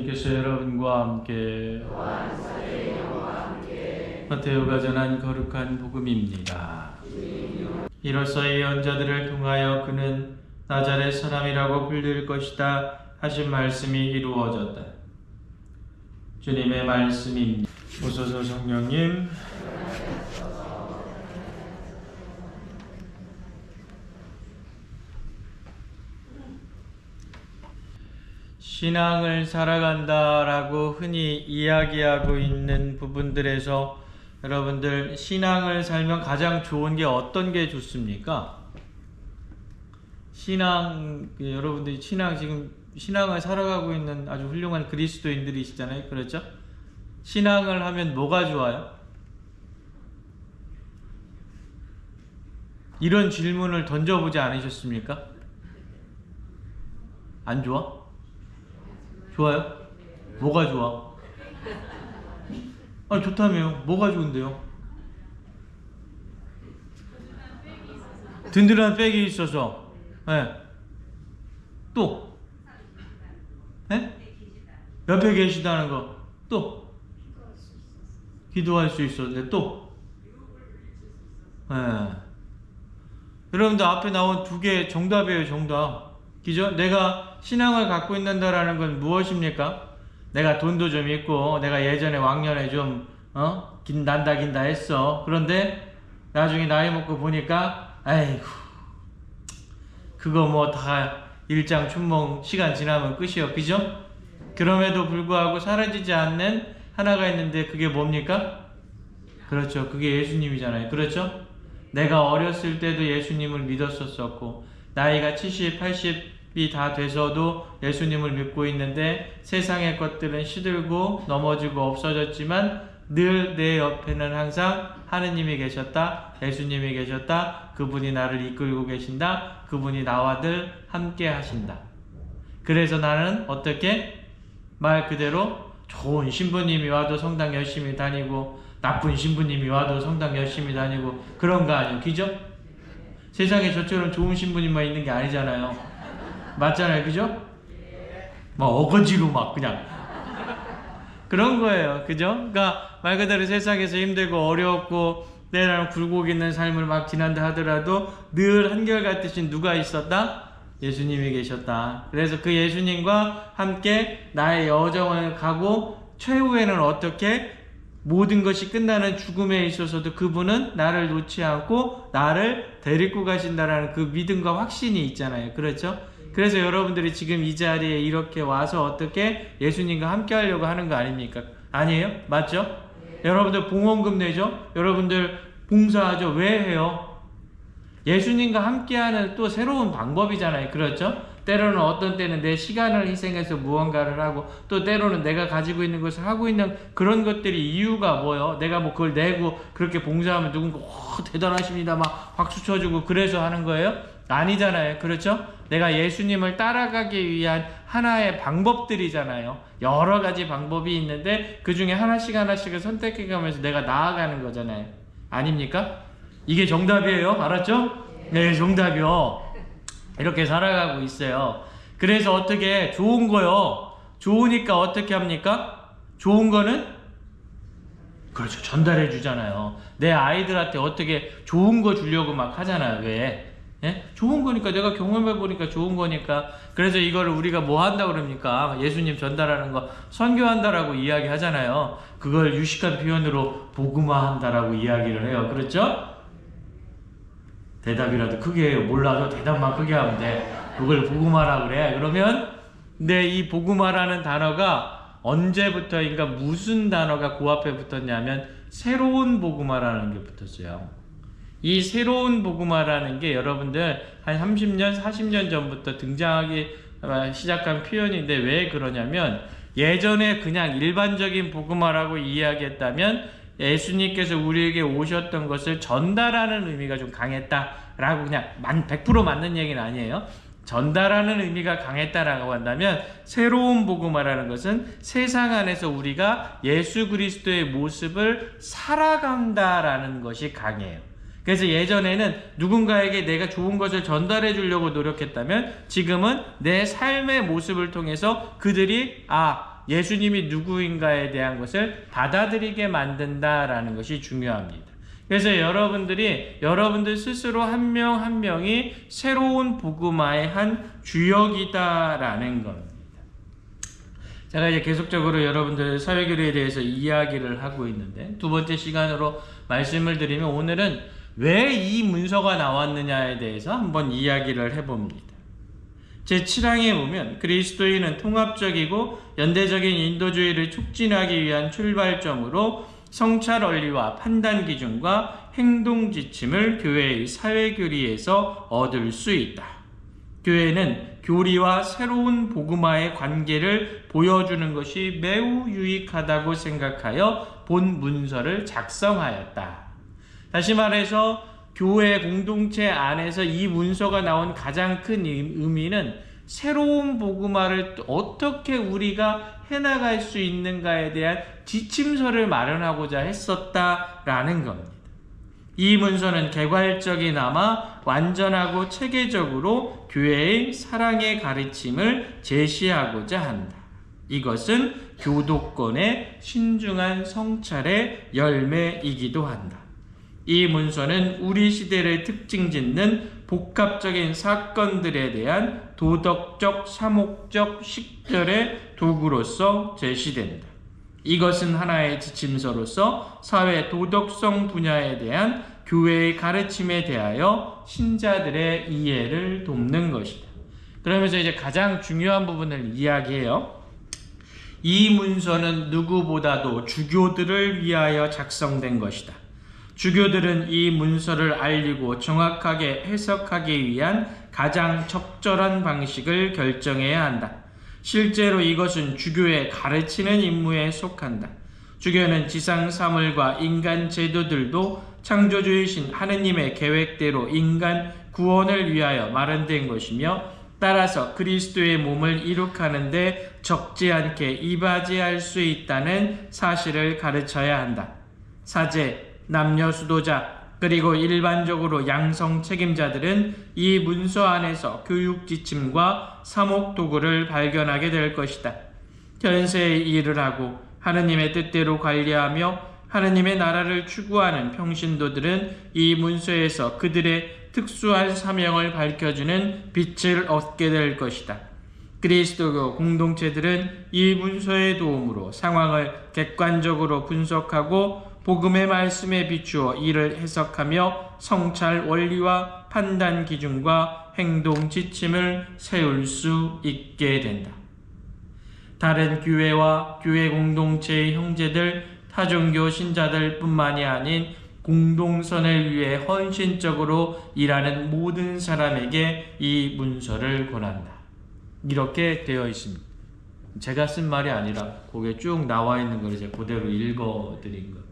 께서 여러분과 함께 마테오가 전한 거룩한 복음입니다. 이로써 예언자들을 통하여 그는 나자렛 사람이라고 불릴 것이다 하신 말씀이 이루어졌다. 주님의 말씀입니다. 오소서 성령님. 신앙을 살아간다라고 흔히 이야기하고 있는 부분들에서 여러분들 신앙을 살면 가장 좋은 게 어떤 게 좋습니까? 여러분들이 지금 신앙을 살아가고 있는 아주 훌륭한 그리스도인들이시잖아요. 그렇죠? 신앙을 하면 뭐가 좋아요? 이런 질문을 던져보지 않으셨습니까? 안 좋아? 좋아요? 뭐가 좋아? 아니 좋다며요. 뭐가 좋은데요? 든든한 백이 있어서. 네. 또? 네? 옆에 계시다는 거. 또? 기도할 수 있었는데 또? 네. 여러분들 앞에 나온 두 개 정답이에요. 정답. 그죠? 내가 신앙을 갖고 있는다라는 건 무엇입니까? 내가 돈도 좀 있고 내가 예전에 왕년에 좀 긴다 했어. 그런데 나중에 나이 먹고 보니까 아이고 그거 뭐 다 일장춘몽 시간 지나면 끝이요. 그죠? 그럼에도 불구하고 사라지지 않는 하나가 있는데 그게 뭡니까? 그렇죠. 그게 예수님이잖아요. 그렇죠? 내가 어렸을 때도 예수님을 믿었었고 나이가 70, 80이 다 돼서도 예수님을 믿고 있는데 세상의 것들은 시들고 넘어지고 없어졌지만 늘 내 옆에는 항상 하느님이 계셨다. 예수님이 계셨다. 그분이 나를 이끌고 계신다. 그분이 나와 늘 함께 하신다. 그래서 나는 어떻게? 말 그대로 좋은 신부님이 와도 성당 열심히 다니고 나쁜 신부님이 와도 성당 열심히 다니고 그런 거 아니에요. 그죠? 세상에 저처럼 좋은 신부님만 있는 게 아니잖아요. 맞잖아요. 그죠? 막 어거지로 막 그냥 그런 거예요. 그죠? 그러니까 말 그대로 세상에서 힘들고 어렵고 때로는 굴곡 있는 삶을 막 지난다 하더라도 늘 한결같으신 누가 있었다? 예수님이 계셨다. 그래서 그 예수님과 함께 나의 여정을 가고 최후에는 어떻게 모든 것이 끝나는 죽음에 있어서도 그분은 나를 놓지 않고 나를 데리고 가신다라는 그 믿음과 확신이 있잖아요. 그렇죠? 그래서 여러분들이 지금 이 자리에 이렇게 와서 어떻게 예수님과 함께 하려고 하는 거 아닙니까? 아니에요? 맞죠? 여러분들 봉헌금 내죠? 여러분들 봉사하죠? 왜 해요? 예수님과 함께하는 또 새로운 방법이잖아요. 그렇죠? 때로는 어떤 때는 내 시간을 희생해서 무언가를 하고 또 때로는 내가 가지고 있는 것을 하고 있는 그런 것들이 이유가 뭐예요? 내가 뭐 그걸 내고 그렇게 봉사하면 누군가 대단하십니다 막 박수 쳐주고 그래서 하는 거예요? 아니잖아요. 그렇죠? 내가 예수님을 따라가기 위한 하나의 방법들이잖아요. 여러 가지 방법이 있는데 그 중에 하나씩을 선택해 가면서 내가 나아가는 거잖아요. 아닙니까? 이게 정답이에요. 알았죠? 네, 정답이요. 이렇게 살아가고 있어요. 그래서 어떻게 좋은 거요. 좋으니까 어떻게 합니까? 좋은 거는 그렇죠. 전달해 주잖아요. 내 아이들한테 어떻게 좋은 거 주려고 막 하잖아요. 왜? 예? 좋은 거니까 내가 경험해 보니까 좋은 거니까. 그래서 이거를 우리가 뭐 한다 그럽니까? 예수님 전달하는 거 선교한다라고 이야기 하잖아요. 그걸 유식한 표현으로 복음화한다라고 이야기를 해요. 그렇죠? 대답이라도 크게 해요. 몰라도 대답만 크게 하면 돼. 그걸 복음화라 그래. 그러면 근데 이 복음화라는 단어가 언제부터인가 무슨 단어가 그 앞에 붙었냐면 새로운 복음화라는 게 붙었어요. 이 새로운 복음화라는 게 여러분들 한 30년, 40년 전부터 등장하기 시작한 표현인데 왜 그러냐면 예전에 그냥 일반적인 복음화라고 이야기했다면 예수님께서 우리에게 오셨던 것을 전달하는 의미가 좀 강했다라고 그냥 100% 맞는 얘기는 아니에요. 전달하는 의미가 강했다라고 한다면 새로운 복음화라는 것은 세상 안에서 우리가 예수 그리스도의 모습을 살아간다라는 것이 강해요. 그래서 예전에는 누군가에게 내가 좋은 것을 전달해 주려고 노력했다면 지금은 내 삶의 모습을 통해서 그들이 예수님이 누구인가에 대한 것을 받아들이게 만든다라는 것이 중요합니다. 그래서 여러분들 스스로 한 명 한 명이 새로운 복음화의 한 주역이다라는 겁니다. 제가 이제 계속적으로 여러분들 사회교류에 대해서 이야기를 하고 있는데, 두 번째 시간으로 말씀을 드리면 오늘은 왜 이 문서가 나왔느냐에 대해서 한번 이야기를 해봅니다. 제7항에 보면 그리스도인은 통합적이고 연대적인 인도주의를 촉진하기 위한 출발점으로 성찰 원리와 판단 기준과 행동 지침을 교회의 사회교리에서 얻을 수 있다. 교회는 교리와 새로운 복음화의 관계를 보여주는 것이 매우 유익하다고 생각하여 본 문서를 작성하였다. 다시 말해서 교회 공동체 안에서 이 문서가 나온 가장 큰 의미는 새로운 복음화를 어떻게 우리가 해나갈 수 있는가에 대한 지침서를 마련하고자 했었다라는 겁니다. 이 문서는 개괄적이나마 완전하고 체계적으로 교회의 사랑의 가르침을 제시하고자 한다. 이것은 교도권의 신중한 성찰의 열매이기도 한다. 이 문서는 우리 시대를 특징짓는 복합적인 사건들에 대한 도덕적, 사목적 식별의 도구로서 제시된다. 이것은 하나의 지침서로서 사회 도덕성 분야에 대한 교회의 가르침에 대하여 신자들의 이해를 돕는 것이다. 그러면서 이제 가장 중요한 부분을 이야기해요. 이 문서는 누구보다도 주교들을 위하여 작성된 것이다. 주교들은 이 문서를 알리고 정확하게 해석하기 위한 가장 적절한 방식을 결정해야 한다. 실제로 이것은 주교의 가르치는 임무에 속한다. 주교는 지상 사물과 인간 제도들도 창조주이신 하느님의 계획대로 인간 구원을 위하여 마련된 것이며, 따라서 그리스도의 몸을 이룩하는데 적지 않게 이바지할 수 있다는 사실을 가르쳐야 한다. 사제, 남녀 수도자, 그리고 일반적으로 양성 책임자들은 이 문서 안에서 교육 지침과 사목 도구를 발견하게 될 것이다. 현세의 일을 하고 하느님의 뜻대로 관리하며 하느님의 나라를 추구하는 평신도들은 이 문서에서 그들의 특수한 사명을 밝혀주는 빛을 얻게 될 것이다. 그리스도교 공동체들은 이 문서의 도움으로 상황을 객관적으로 분석하고 복음의 말씀에 비추어 이를 해석하며 성찰 원리와 판단 기준과 행동 지침을 세울 수 있게 된다. 다른 교회와 교회 공동체의 형제들, 타종교 신자들 뿐만이 아닌 공동선을 위해 헌신적으로 일하는 모든 사람에게 이 문서를 권한다. 이렇게 되어 있습니다. 제가 쓴 말이 아니라 거기에 쭉 나와 있는 걸 이제 그대로 읽어드린 겁니다.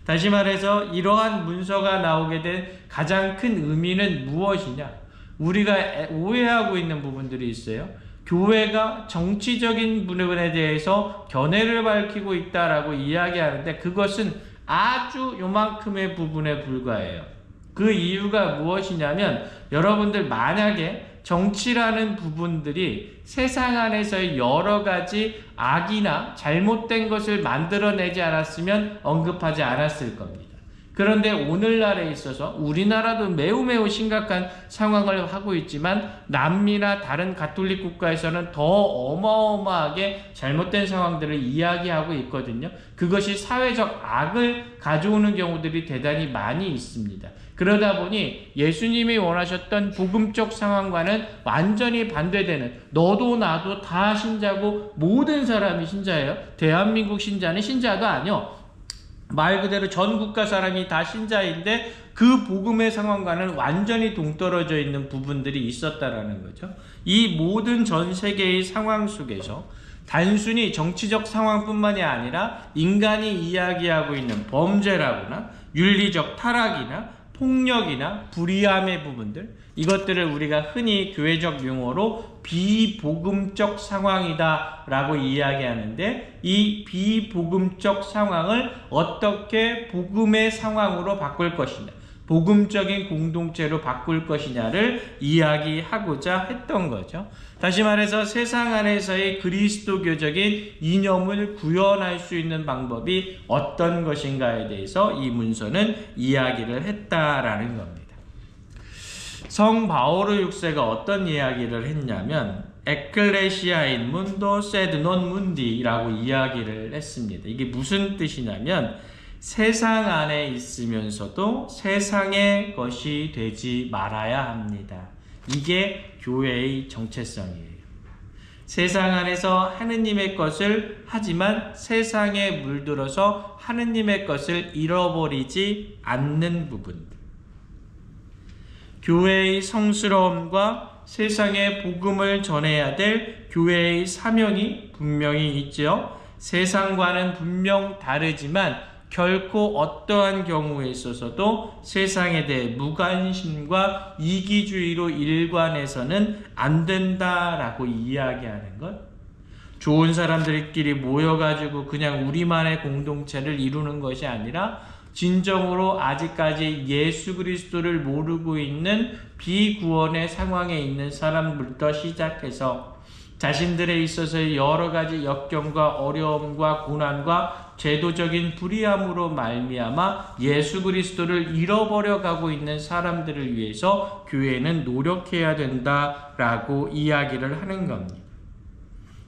다시 말해서 이러한 문서가 나오게 된 가장 큰 의미는 무엇이냐? 우리가 오해하고 있는 부분들이 있어요. 교회가 정치적인 부분에 대해서 견해를 밝히고 있다라고 이야기하는데 그것은 아주 요만큼의 부분에 불과해요. 그 이유가 무엇이냐면, 여러분들 만약에 정치라는 부분들이 세상 안에서의 여러 가지 악이나 잘못된 것을 만들어내지 않았으면 언급하지 않았을 겁니다. 그런데 오늘날에 있어서 우리나라도 매우 심각한 상황을 하고 있지만 남미나 다른 가톨릭 국가에서는 더 어마어마하게 잘못된 상황들을 이야기하고 있거든요. 그것이 사회적 악을 가져오는 경우들이 대단히 많이 있습니다. 그러다 보니 예수님이 원하셨던 복음적 상황과는 완전히 반대되는, 너도 나도 다 신자고 모든 사람이 신자예요. 대한민국 신자는 신자도 아니요. 말 그대로 전 국가 사람이 다 신자인데 그 복음의 상황과는 완전히 동떨어져 있는 부분들이 있었다라는 거죠. 이 모든 전 세계의 상황 속에서 단순히 정치적 상황뿐만이 아니라 인간이 이야기하고 있는 범죄라거나 윤리적 타락이나 폭력이나 불의함의 부분들, 이것들을 우리가 흔히 교회적 용어로 비복음적 상황이다 라고 이야기하는데, 이 비복음적 상황을 어떻게 복음의 상황으로 바꿀 것이냐, 복음적인 공동체로 바꿀 것이냐를 이야기하고자 했던 거죠. 다시 말해서 세상 안에서의 그리스도교적인 이념을 구현할 수 있는 방법이 어떤 것인가에 대해서 이 문서는 이야기를 했다라는 겁니다. 성 바오로 6세가 어떤 이야기를 했냐면 에클레시아인 문도 세드 논 문디라고 이야기를 했습니다. 이게 무슨 뜻이냐면 세상 안에 있으면서도 세상의 것이 되지 말아야 합니다. 이게 교회의 정체성이에요. 세상 안에서 하느님의 것을 하지만 세상에 물들어서 하느님의 것을 잃어버리지 않는 부분들. 교회의 성스러움과 세상에 복음을 전해야 될 교회의 사명이 분명히 있죠. 세상과는 분명 다르지만 결코 어떠한 경우에 있어서도 세상에 대해 무관심과 이기주의로 일관해서는 안 된다라고 이야기하는 것. 좋은 사람들끼리 모여가지고 그냥 우리만의 공동체를 이루는 것이 아니라 진정으로 아직까지 예수 그리스도를 모르고 있는 비구원의 상황에 있는 사람들부터 시작해서 자신들에 있어서의 여러 가지 역경과 어려움과 고난과 제도적인 불의함으로 말미암아 예수 그리스도를 잃어버려 가고 있는 사람들을 위해서 교회는 노력해야 된다라고 이야기를 하는 겁니다.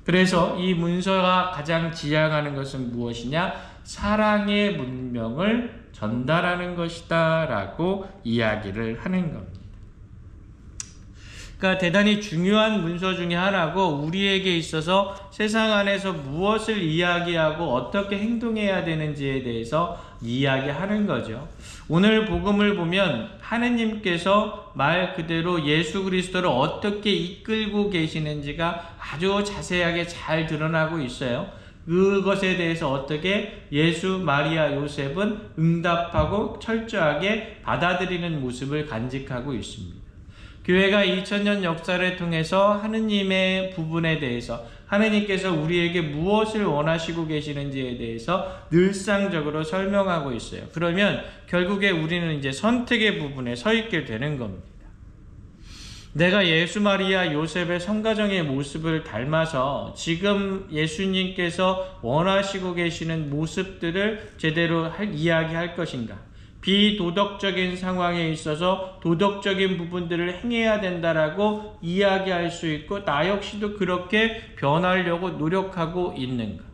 그래서 이 문서가 가장 지향하는 것은 무엇이냐? 사랑의 문명을 전달하는 것이다 라고 이야기를 하는 겁니다. 그러니까 대단히 중요한 문서 중에 하나고 우리에게 있어서 세상 안에서 무엇을 이야기하고 어떻게 행동해야 되는지에 대해서 이야기하는 거죠. 오늘 복음을 보면 하느님께서 말 그대로 예수 그리스도를 어떻게 이끌고 계시는지가 아주 자세하게 잘 드러나고 있어요. 그것에 대해서 어떻게 예수, 마리아, 요셉은 응답하고 철저하게 받아들이는 모습을 간직하고 있습니다. 교회가 2000년 역사를 통해서 하느님의 부분에 대해서 하느님께서 우리에게 무엇을 원하시고 계시는지에 대해서 늘상적으로 설명하고 있어요. 그러면 결국에 우리는 이제 선택의 부분에 서 있게 되는 겁니다. 내가 예수, 마리아, 요셉의 성가정의 모습을 닮아서 지금 예수님께서 원하시고 계시는 모습들을 제대로 이야기할 것인가? 비도덕적인 상황에 있어서 도덕적인 부분들을 행해야 된다라고 이야기할 수 있고 나 역시도 그렇게 변하려고 노력하고 있는가?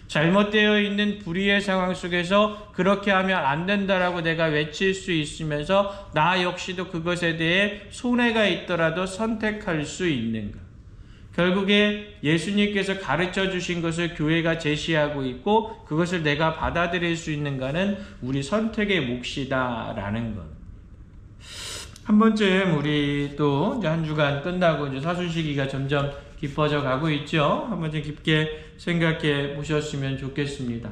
잘못되어 있는 불의의 상황 속에서 그렇게 하면 안 된다라고 내가 외칠 수 있으면서 나 역시도 그것에 대해 손해가 있더라도 선택할 수 있는가? 결국에 예수님께서 가르쳐 주신 것을 교회가 제시하고 있고 그것을 내가 받아들일 수 있는가는 우리 선택의 몫이다라는 것. 한 번쯤 우리 또 한 주간 끝나고 이제 사순시기가 점점 깊어져 가고 있죠. 한 번쯤 깊게 생각해 보셨으면 좋겠습니다.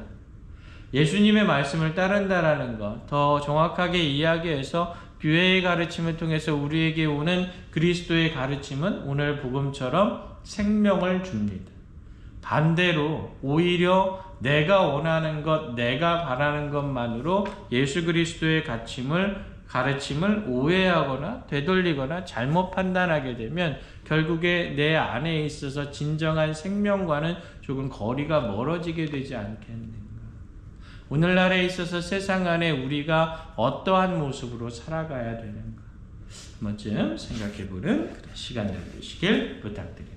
예수님의 말씀을 따른다라는 것, 더 정확하게 이야기해서 교회의 가르침을 통해서 우리에게 오는 그리스도의 가르침은 오늘 복음처럼 생명을 줍니다. 반대로 오히려 내가 원하는 것, 내가 바라는 것만으로 예수 그리스도의 가르침을 오해하거나 되돌리거나 잘못 판단하게 되면 결국에 내 안에 있어서 진정한 생명과는 조금 거리가 멀어지게 되지 않겠는가. 오늘날에 있어서 세상 안에 우리가 어떠한 모습으로 살아가야 되는가. 한 번쯤 생각해보는 그런 시간을 되시길 부탁드립니다.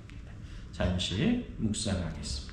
잠시 묵상하겠습니다.